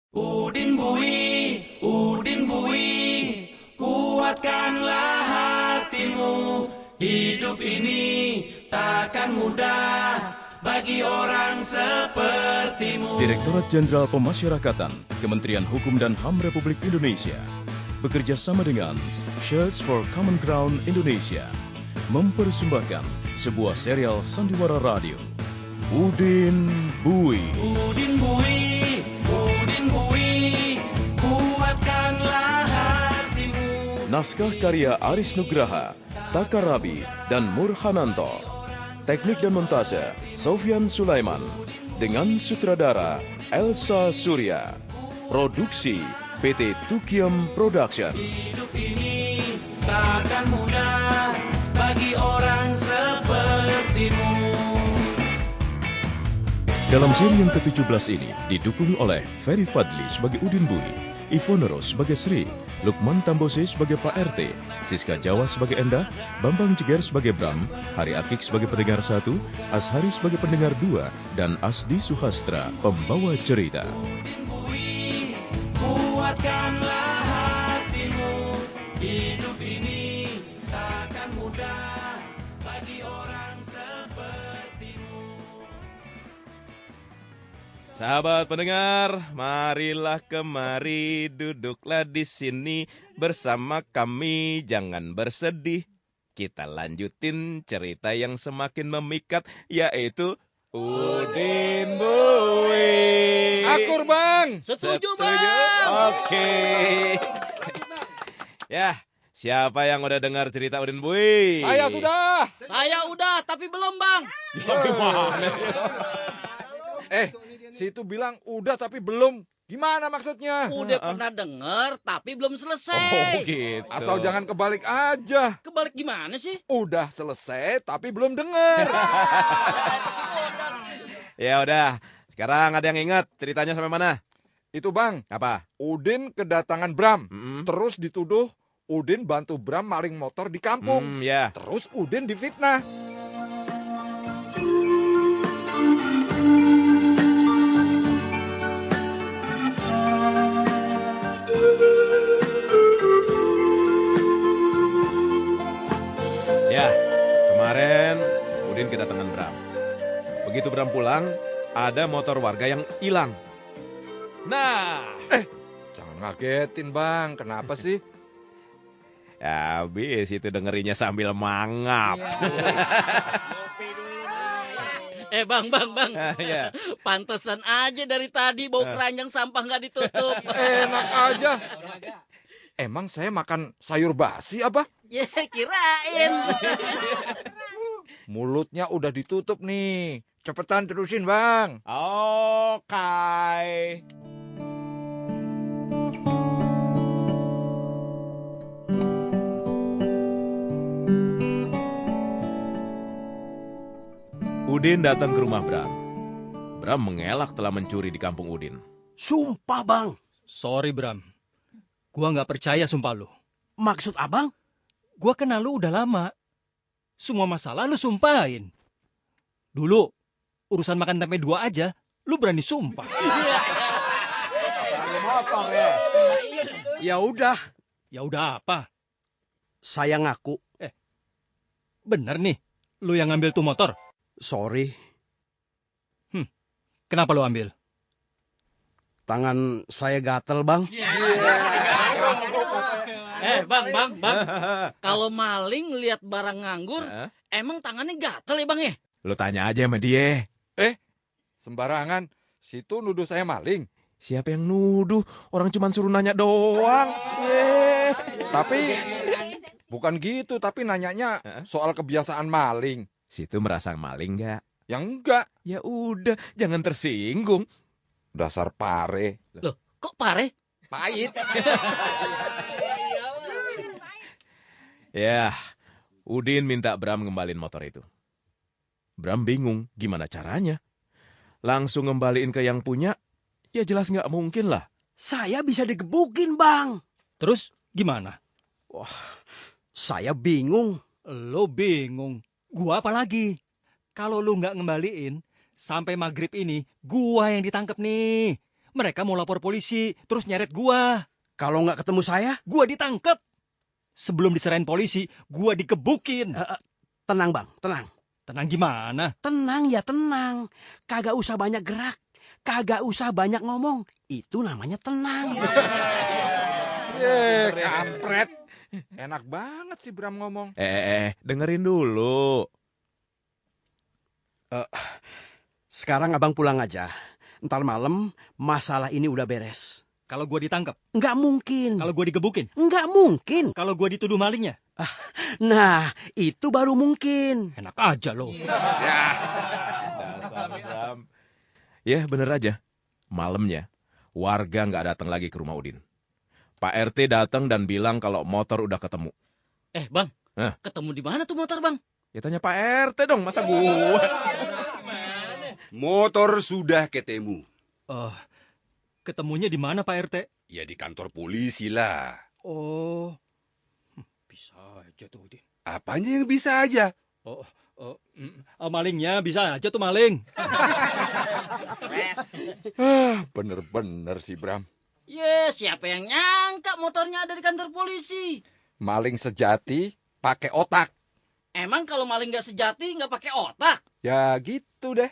Udin Bui, kuatkanlah hatimu. Hidup ini takkan mudah bagi orang sepertimu. Direktorat Jenderal Pemasyarakatan, Kementerian Hukum dan HAM Republik Indonesia, bekerja sama dengan Shirts for Common Ground Indonesia, mempersembahkan sebuah serial sandiwara radio, Udin Bui. Udin Bui, kuatkanlah hatimu. Naskah karya Aris Nugraha, Taka Rabi, dan Murhananto. Teknik dan montase Sofyan Sulaiman, dengan sutradara Elsa Surya. Produksi PT Tukiem Production. Hidup ini takkan mudah bagi orang sepertimu. Dalam seri yang ke-17 ini didukung oleh Ferry Fadli sebagai Udin Bui, Ivonero sebagai Sri, Lukman Tambose sebagai Pak RT, Siska Jawa sebagai Endah, Bambang Jeger sebagai Bram, Hari Akik sebagai pendengar 1, Ashari sebagai pendengar 2, dan Asdi Suhastra pembawa cerita. Kuatkanlah hatimu. Hidup ini takkan mudah bagi orang sepertimu. Sahabat pendengar, marilah kemari, duduklah di sini bersama kami, jangan bersedih. Kita lanjutin cerita yang semakin memikat, yaitu Udin Bui. Akur, Bang. Setuju, Bang. Oke. Ya, siapa yang udah dengar cerita Udin Bui? Saya sudah. Saya udah, tapi belum, Bang. Situ bilang udah tapi belum. Gimana maksudnya? Udah pernah denger, tapi belum selesai. Oh gitu. Asal jangan kebalik aja. Kebalik gimana sih? Udah selesai tapi belum denger. Ya udah, sekarang ada yang ingat ceritanya sampai mana? Itu, Bang. Apa? Udin kedatangan Bram. Mm-mm. Terus dituduh Udin bantu Bram maling motor di kampung. Ya. Terus Udin difitnah. Ya, kemarin Udin kedatangan Bram. Begitu Bram pulang, ada motor warga yang hilang. Nah, Jangan ngagetin, Bang. Kenapa sih? ya habis itu dengerinnya sambil mangap. Bang. Ya. Pantesan aja dari tadi bau keranjang sampah nggak ditutup. Enak aja. Emang saya makan sayur basi apa? Ya, kirain. Mulutnya udah ditutup nih. Cepetan terusin, Bang. Oke. Udin datang ke rumah Bram. Bram mengelak telah mencuri di kampung Udin. Sumpah, Bang. Sorry, Bram. Gua nggak percaya sumpah lu. Maksud abang? Gua kenal lu udah lama. Semua masalah lu sumpahin. Dulu, urusan makan tempe 2 aja, lu berani sumpah. Ya udah, Ya udah apa? saya ngaku. Bener nih, lu yang ngambil tuh motor. Sorry, Kenapa lu ambil? tangan saya gatel, Bang. Bang. Kalau maling lihat barang nganggur, emang tangannya gatel ya, Bang ya? Lu tanya aja sama dia. Sembarangan. Situ nuduh saya maling. Siapa yang nuduh? Orang cuma suruh nanya doang. Tapi bukan gitu. Tapi nanyanya soal kebiasaan maling. Situ merasa maling nggak? Yang enggak. Ya udah, jangan tersinggung. Dasar pare. Loh, kok pare? Pahit. Ya, Udin minta Bram ngembalin motor itu. Bram bingung gimana caranya. Langsung ngembaliin ke yang punya, ya jelas nggak mungkin lah. Saya bisa digebukin, Bang. Terus gimana? Saya bingung. Lu bingung. Gua apa lagi? Kalau lu nggak ngembaliin, sampai maghrib ini, gua yang ditangkep nih. Mereka mau lapor polisi, terus nyeret gua. Kalau nggak ketemu saya, Gua ditangkap. Sebelum diserahin polisi, gua dikebukin. tenang bang, tenang. Tenang gimana? Tenang ya tenang. Kagak usah banyak gerak. Kagak usah banyak ngomong. Itu namanya tenang. Kampret. Enak banget sih Bram ngomong. Dengerin dulu. Sekarang abang pulang aja. Ntar malam masalah ini udah beres. Kalau gua ditangkap, Nggak mungkin. kalau gua digebukin, Nggak mungkin. kalau gua dituduh malingnya, Nah, itu baru mungkin. enak aja loh. Dasar Bram. Ya bener aja. Malamnya, warga nggak datang lagi ke rumah Udin. Pak RT datang dan bilang kalau motor udah ketemu. Bang, Hah? ketemu di mana tuh motor, Bang? Ya tanya Pak RT dong, masa gua? Motor sudah ketemu. Ketemunya di mana Pak RT? Ya di kantor polisi lah. Oh, bisa aja tuh, Udin. Apanya yang bisa aja? Malingnya bisa aja tuh maling. Bener-bener sih Bram. Siapa yang nyangka motornya ada di kantor polisi? Maling sejati pakai otak. Emang kalau maling nggak sejati nggak pakai otak? Ya gitu deh.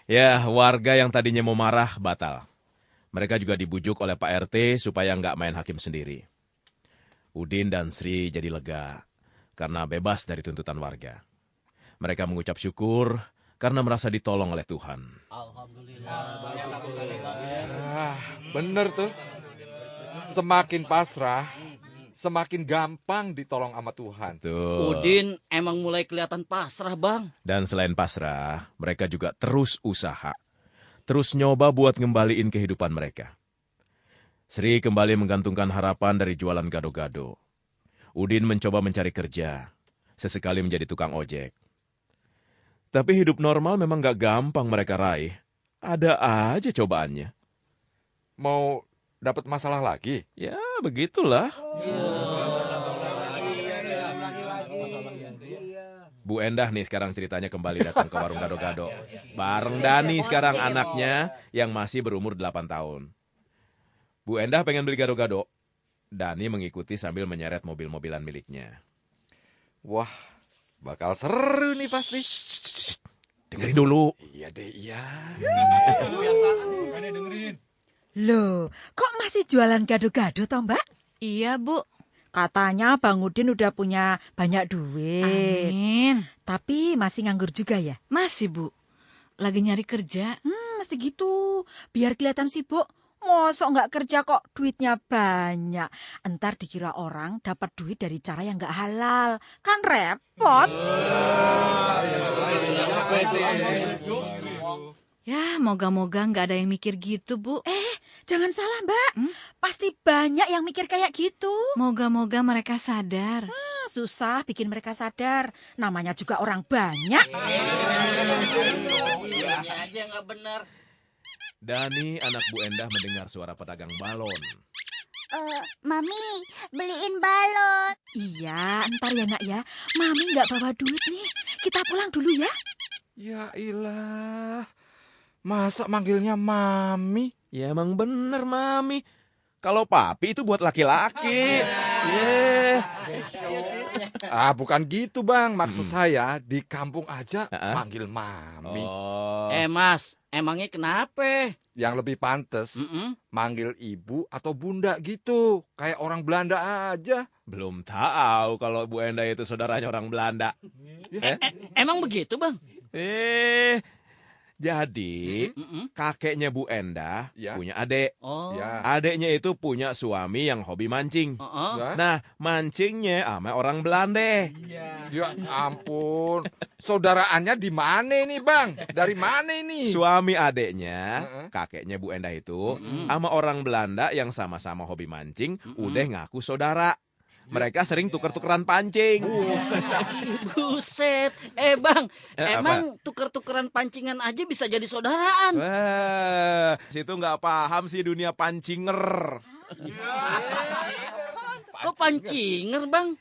Ya, warga yang tadinya mau marah batal. Mereka juga dibujuk oleh Pak RT supaya nggak main hakim sendiri. Udin dan Sri jadi lega karena bebas dari tuntutan warga. Mereka mengucap syukur karena merasa ditolong oleh Tuhan. Bener tuh. Semakin pasrah, semakin gampang ditolong sama Tuhan. Tuh. Udin emang mulai kelihatan pasrah, Bang. Dan selain pasrah, mereka juga terus usaha. Terus nyoba buat ngembaliin kehidupan mereka. Sri kembali menggantungkan harapan dari jualan gado-gado. Udin mencoba mencari kerja. Sesekali menjadi tukang ojek. Tapi hidup normal memang gak gampang mereka raih. Ada aja cobaannya. Mau dapat masalah lagi? Ya, begitulah. Bu Endah nih sekarang ceritanya kembali datang ke warung gado-gado. Bareng Dani sekarang anaknya yang masih berumur 8 tahun. Bu Endah pengen beli gado-gado. Dani mengikuti sambil menyeret mobil-mobilan miliknya. Wah, bakal seru nih pasti. Dengerin dulu. Iya deh, iya. Loh, kok masih jualan gado-gado toh, Mbak? Iya, Bu. Katanya Bang Udin udah punya banyak duit. Amin. Tapi masih nganggur juga ya? Masih, Bu. Lagi nyari kerja. Mesti gitu. Biar kelihatan sibuk. Mosok nggak kerja kok duitnya banyak. Entar dikira orang dapat duit dari cara yang nggak halal. Kan repot. Ya, moga-moga nggak ada yang mikir gitu, Bu. Jangan salah, Mbak. Pasti banyak yang mikir kayak gitu. Moga-moga mereka sadar. Susah bikin mereka sadar. Namanya juga orang banyak. Ini aja nggak benar. Dani, anak Bu Endah mendengar suara pedagang balon. Mami, beliin balon. Iya, ntar ya nak ya. Mami nggak bawa duit nih. Kita pulang dulu ya. Ya ilah. Masa manggilnya Mami? Ya emang bener, Mami. Kalau papi itu buat laki-laki. Yeah. Bukan gitu Bang. Maksud saya di kampung aja manggil Mami. Mas, emangnya kenapa? Yang lebih pantes manggil ibu atau bunda gitu. Kayak orang Belanda aja. Belum tahu kalau Bu Endah itu saudaranya orang Belanda. Emang begitu, Bang? Jadi kakeknya Bu Endah punya adik. Ya. Adiknya itu punya suami yang hobi mancing. Nah, mancingnya sama orang Belanda. Ya ampun. Saudaraannya di mana nih Bang? Dari mana ini? Suami adiknya, kakeknya Bu Endah itu, sama orang Belanda yang sama-sama hobi mancing, udah ngaku saudara. Mereka sering tuker-tukeran pancing. Buset. Bang, emang tuker-tukeran pancingan aja bisa jadi saudaraan? Situ nggak paham sih dunia pancinger. Kok pancinger, Bang?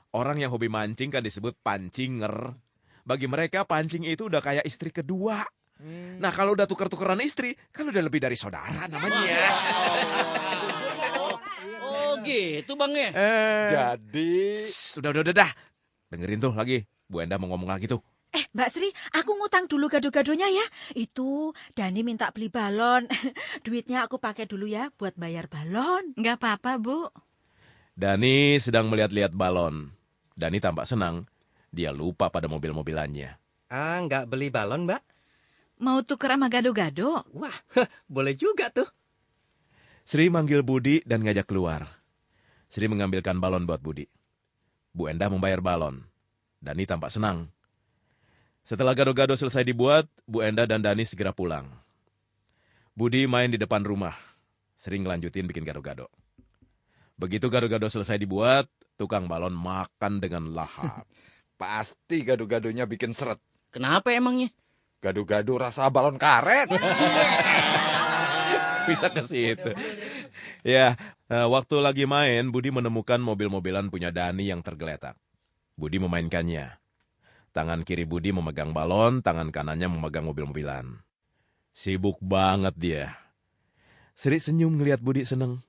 Orang yang hobi mancing kan disebut pancinger. Bagi mereka pancing itu udah kayak istri kedua. Nah kalau udah tuker-tukeran istri, kan udah lebih dari saudara namanya. Oh gitu Bang ya? Jadi... Udah. Dengerin tuh lagi, Bu Enda mau ngomong lagi tuh. Mbak Sri, aku ngutang dulu gado-gadonya ya. Itu, Dani minta beli balon. Duitnya aku pakai dulu ya buat bayar balon. Nggak apa-apa, Bu. Dani sedang melihat-lihat balon. Dani tampak senang. Dia lupa pada mobil-mobilannya. Nggak beli balon, Mbak? Mau tuker sama gado-gado? Wah, boleh juga tuh. Sri manggil Budi dan ngajak keluar. Sri mengambilkan balon buat Budi. Bu Enda membayar balon. Dani tampak senang. Setelah gado-gado selesai dibuat, Bu Enda dan Dani segera pulang. Budi main di depan rumah. Sering ngelanjutin bikin gado-gado. Begitu gado-gado selesai dibuat, tukang balon makan dengan lahap. Pasti gado-gadonya bikin seret. Kenapa emangnya? Gado-gado rasa balon karet. Bisa ke situ. Ya, waktu lagi main, Budi menemukan mobil-mobilan punya Dani yang tergeletak. Budi memainkannya. Tangan kiri Budi memegang balon, tangan kanannya memegang mobil-mobilan. Sibuk banget dia. Sri senyum ngelihat Budi seneng.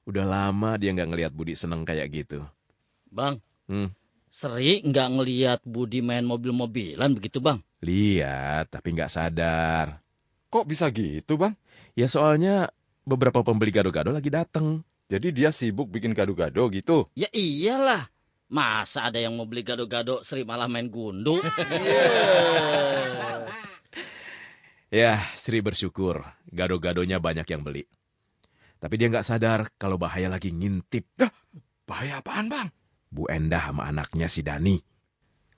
Udah lama dia nggak ngelihat Budi seneng kayak gitu. Bang, Sri nggak ngelihat Budi main mobil-mobilan begitu Bang? Lihat, tapi nggak sadar. Kok bisa gitu Bang? Ya soalnya beberapa pembeli gado-gado lagi datang. Jadi dia sibuk bikin gado-gado gitu? Ya iyalah. Masa ada yang mau beli gado-gado, Sri malah main gundu? Ya, Sri bersyukur gado-gadonya banyak yang beli. Tapi dia nggak sadar kalau bahaya lagi ngintip. Bahaya apaan Bang? Bu Enda sama anaknya si Dani.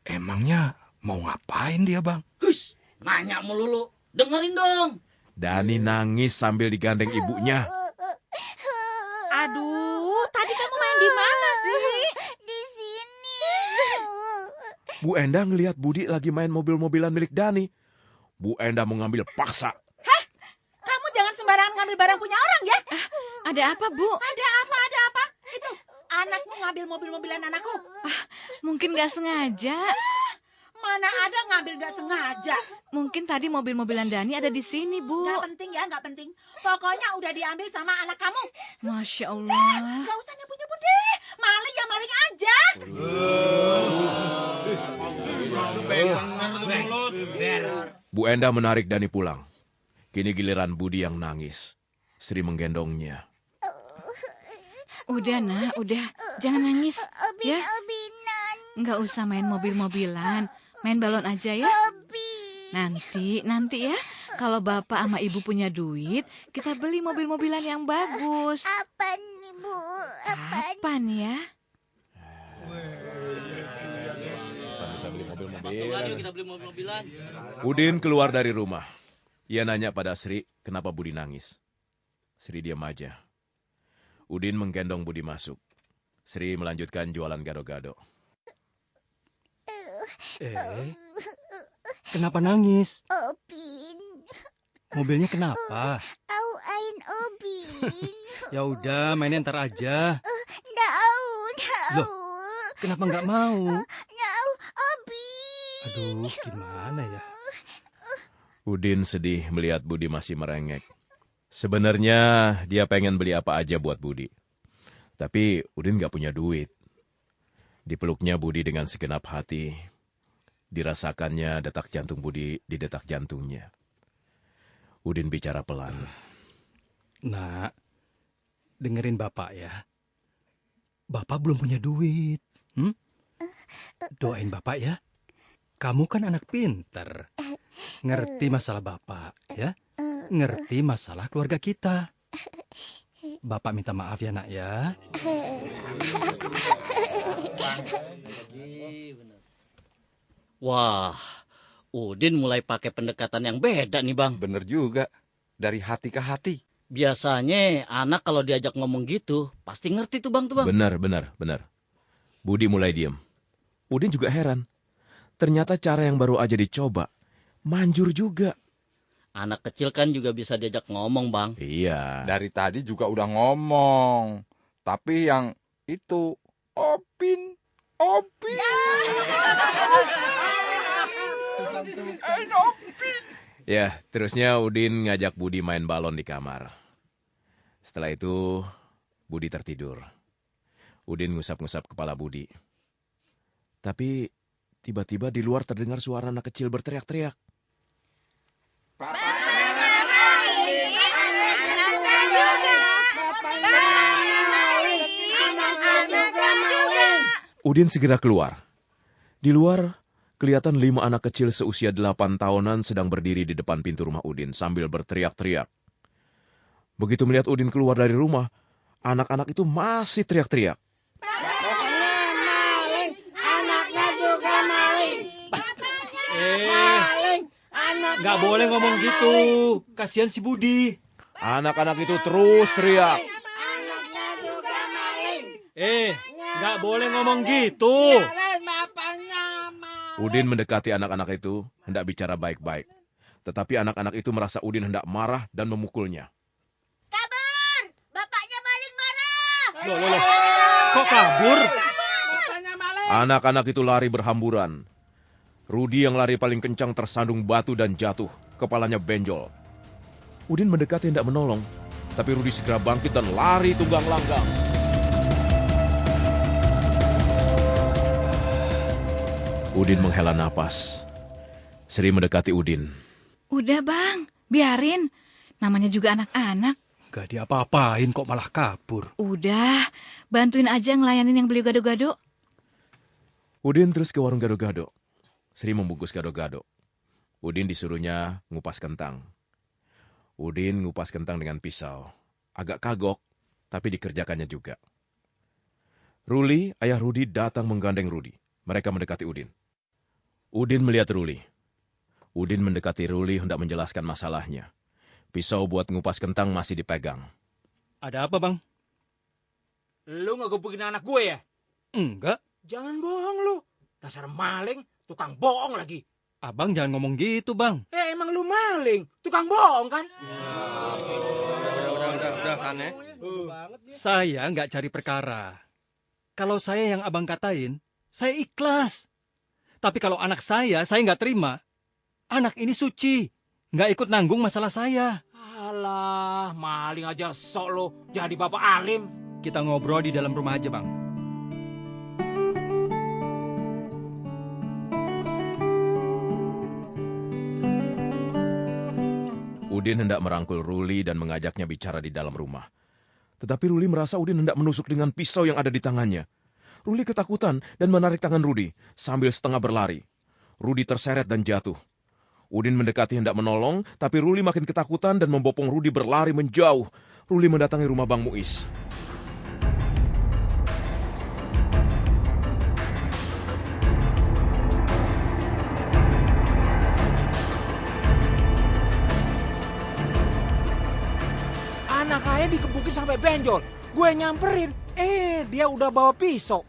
Emangnya mau ngapain dia Bang? Hush, nanya melulu. Dengerin dong. Dani nangis sambil digandeng ibunya. Aduh, tadi kamu main di mana sih? Di sini. Bu Enda ngelihat Budi lagi main mobil-mobilan milik Dani. Bu Enda mengambil paksa. Hah? Kamu jangan sembarangan ngambil barang punya orang ya? Ada apa, Bu? Ada apa? Itu, anakmu ngambil mobil-mobilan anakku. Mungkin nggak sengaja. Mana ada ngambil gak sengaja. Mungkin tadi mobil-mobilan Dani ada di sini, Bu. Gak penting ya, gak penting. Pokoknya udah diambil sama anak kamu. Masya Allah. Gak usah nyebu-nyebu deh. Maling ya maling aja. Bu Enda menarik Dani pulang. Kini giliran Budi yang nangis. Sri menggendongnya. Udah, Nak, udah. Jangan nangis. Ya, Obinan. nggak usah main mobil-mobilan. Main balon aja ya. Nanti ya. Kalau bapak sama ibu punya duit, kita beli mobil-mobilan yang bagus. Apa nih, Bu? Kapan ya? Bisa beli Kita beli mobil-mobilan. Udin keluar dari rumah. Ia nanya pada Sri, kenapa Budi nangis. Sri diam aja. Udin menggendong Budi masuk. Sri melanjutkan jualan gado-gado. Kenapa nangis? Opin. Mobilnya kenapa? Ain Opin. Ya udah, mainnya ntar aja. Loh, kenapa nggak mau? Opin. Aduh, gimana ya? Udin sedih melihat Budi masih merengek. Sebenarnya dia pengen beli apa aja buat Budi. Tapi Udin gak punya duit. Dipeluknya Budi dengan segenap hati. Dirasakannya detak jantung Budi di detak jantungnya. Udin bicara pelan. Nak, dengerin Bapak ya. Bapak belum punya duit. Doain Bapak ya. Kamu kan anak pinter. Ngerti masalah Bapak ya. Ngerti masalah keluarga kita. Bapak minta maaf ya nak ya. Wah, Udin mulai pakai pendekatan yang beda nih Bang. Bener juga. Dari hati ke hati. Biasanya anak kalau diajak ngomong gitu, pasti ngerti tuh Bang. Benar. Budi mulai diam. Udin juga heran. Ternyata cara yang baru aja dicoba, manjur juga. Anak kecil kan juga bisa diajak ngomong, Bang. Iya. Dari tadi juga udah ngomong. Tapi yang itu, Opin. Ya, terusnya Udin ngajak Budi main balon di kamar. Setelah itu, Budi tertidur. Udin ngusap-ngusap kepala Budi. Tapi tiba-tiba di luar terdengar suara anak kecil berteriak-teriak. Udin segera keluar. Di luar, kelihatan 5 anak kecil seusia 8 tahunan sedang berdiri di depan pintu rumah Udin sambil berteriak-teriak. Begitu melihat Udin keluar dari rumah, anak-anak itu masih teriak-teriak. Maling, anaknya juga maling. Maling, anaknya Nggak boleh ngomong gitu. Kasihan si Budi. Anak-anak itu terus teriak. Anaknya juga maling. Nggak boleh ngomong gitu. Udin mendekati anak-anak itu, hendak bicara baik-baik. Tetapi anak-anak itu merasa Udin hendak marah dan memukulnya. Kabar! Bapaknya maling marah! Loh. Kok kabur? Anak-anak itu lari berhamburan. Rudi yang lari paling kencang tersandung batu dan jatuh. Kepalanya benjol. Udin mendekati hendak menolong. Tapi Rudi segera bangkit dan lari tunggang langgang. Udin menghela napas. Sri mendekati Udin. Udah bang, biarin. Namanya juga anak-anak. Gak diapa-apain kok malah kabur. Udah, bantuin aja ngelayanin yang beli gado-gado. Udin terus ke warung gado-gado. Sri membungkus gado-gado. Udin disuruhnya ngupas kentang. Udin ngupas kentang dengan pisau. Agak kagok, tapi dikerjakannya juga. Ruli, ayah Rudi datang menggandeng Rudi. Mereka mendekati Udin. Udin melihat Ruli. Udin mendekati Ruli hendak menjelaskan masalahnya. Pisau buat ngupas kentang masih dipegang. Ada apa, Bang? Lu ngegebukin anak gue ya? Enggak. Jangan bohong lu. Dasar maling, tukang bohong lagi. Abang jangan ngomong gitu, Bang. Emang lu maling, tukang bohong kan? Udah kan ya. Saya nggak cari perkara. Kalau saya yang abang katain, saya ikhlas. Tapi kalau anak saya nggak terima. Anak ini suci, nggak ikut nanggung masalah saya. Alah, maling aja sok lo jadi bapak alim. Kita ngobrol di dalam rumah aja, Bang. Udin hendak merangkul Ruli dan mengajaknya bicara di dalam rumah. Tetapi Ruli merasa Udin hendak menusuk dengan pisau yang ada di tangannya. Ruli ketakutan dan menarik tangan Rudi sambil setengah berlari. Rudi terseret dan jatuh. Udin mendekati hendak menolong, tapi Ruli makin ketakutan dan membopong Rudi berlari menjauh. Ruli mendatangi rumah Bang Muiz. Anak ayah dikebukin sampai benjol. Gue nyamperin, dia udah bawa pisau.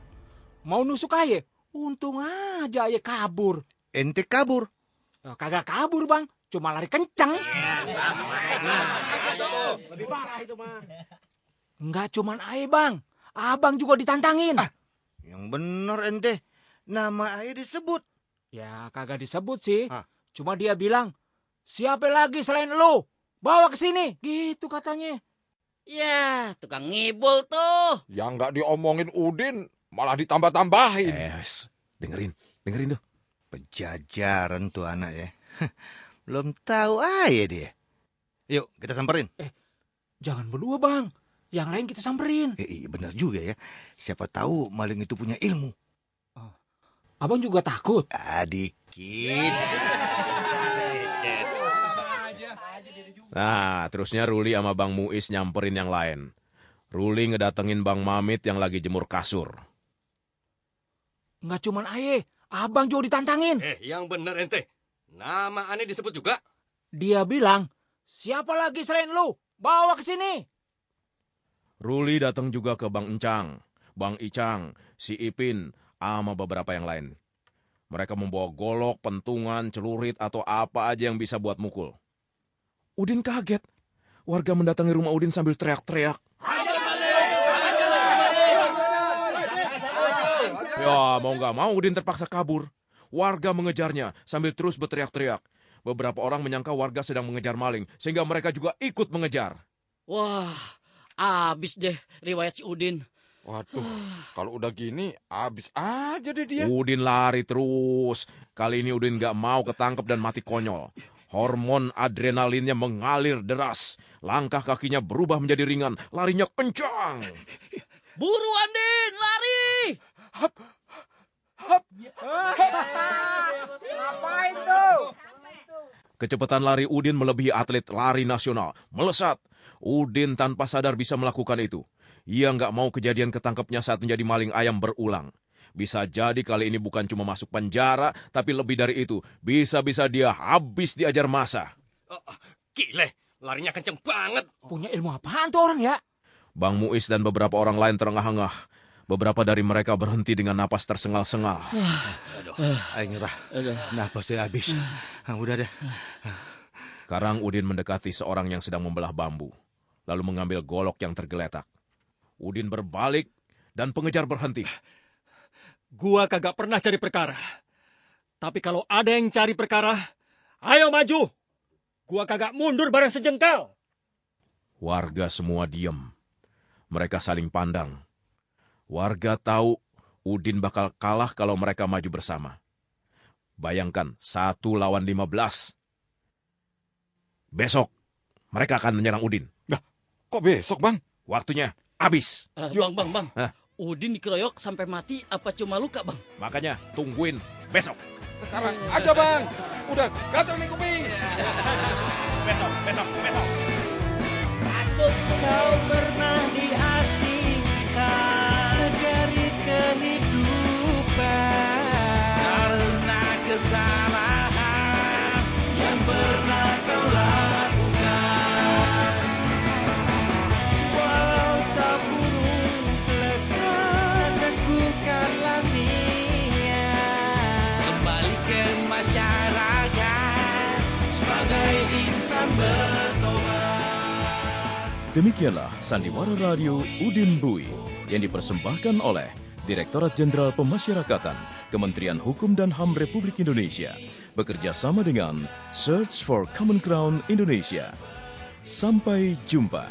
Mau nusuk ayah, untung aja ayah kabur. Ente kabur? Kagak kabur bang, cuma lari kencang. Lebih parah itu mah. Enggak cuman ayah bang, abang juga ditantangin. Yang bener ente, nama ayah disebut. Ya kagak disebut sih, cuma dia bilang, siapa lagi selain lo? Bawa ke sini, gitu katanya. Ya, tukang ngibul tuh. Yang nggak diomongin Udin, malah ditambah-tambahin. Dengerin tuh. Pejajaran tuh anak ya. Belum tahu aja dia. Yuk, kita samperin. Jangan berdua bang, yang lain kita samperin. Iya benar juga ya. Siapa tahu maling itu punya ilmu. Abang juga takut? Dikit. Nah, terusnya Ruli sama Bang Muiz nyamperin yang lain. Ruli ngedatengin Bang Mamit yang lagi jemur kasur. Nggak cuman ayah, abang juga ditantangin. Yang bener ente. Nama aneh disebut juga. Dia bilang, siapa lagi selain lu? Bawa ke sini. Ruli datang juga ke Bang Encang, Bang Icang, si Ipin, sama beberapa yang lain. Mereka membawa golok, pentungan, celurit, atau apa aja yang bisa buat mukul. Udin kaget. Warga mendatangi rumah Udin sambil teriak-teriak. Ya, mau nggak mau Udin terpaksa kabur. Warga mengejarnya sambil terus berteriak-teriak. Beberapa orang menyangka warga sedang mengejar maling, sehingga mereka juga ikut mengejar. Wah, abis deh riwayat si Udin. Waduh, kalau udah gini, abis aja deh dia. Udin lari terus. Kali ini Udin gak mau ketangkep dan mati konyol. Hormon adrenalinnya mengalir deras. Langkah kakinya berubah menjadi ringan. Larinya kencang. Buruan, Din, lari! Hap. Ngapain tuh? Kecepatan lari Udin melebihi atlet lari nasional. Melesat. Udin tanpa sadar bisa melakukan itu. Ia nggak mau kejadian ketangkepnya saat menjadi maling ayam berulang. Bisa jadi kali ini bukan cuma masuk penjara, tapi lebih dari itu. Bisa-bisa dia habis diajar massa. Gile, larinya kenceng banget. Punya ilmu apaan tuh orang ya? Bang Muiz dan beberapa orang lain terengah-engah. Beberapa dari mereka berhenti dengan napas tersengal-sengal. Ayo nyerah. Napasnya habis. Udah deh. Sekarang Udin mendekati seorang yang sedang membelah bambu. Lalu mengambil golok yang tergeletak. Udin berbalik dan pengejar berhenti. Gua kagak pernah cari perkara. Tapi kalau ada yang cari perkara, ayo maju. Gua kagak mundur bareng sejengkal. Warga semua diam. Mereka saling pandang. Warga tahu Udin bakal kalah kalau mereka maju bersama. Bayangkan 1 lawan 15. Besok mereka akan menyerang Udin. Nah, kok besok, Bang? Waktunya habis. Bang. Udin dikeroyok sampai mati apa cuma luka, Bang? Makanya tungguin besok. Sekarang aja, Bang. Udah gatel nih kuping. Besok. Kau pernah diasingkan dari kehidupan karena kesalahan yang pernah kau lakukan. Walau tak burung lekat teguhkanlah niat, kembali ke masyarakat sebagai insan bertobat. Demikianlah Sandiwara Radio Udin Bui yang dipersembahkan oleh Direktorat Jenderal Pemasyarakatan, Kementerian Hukum dan HAM Republik Indonesia, bekerja sama dengan Search for Common Ground Indonesia. Sampai jumpa.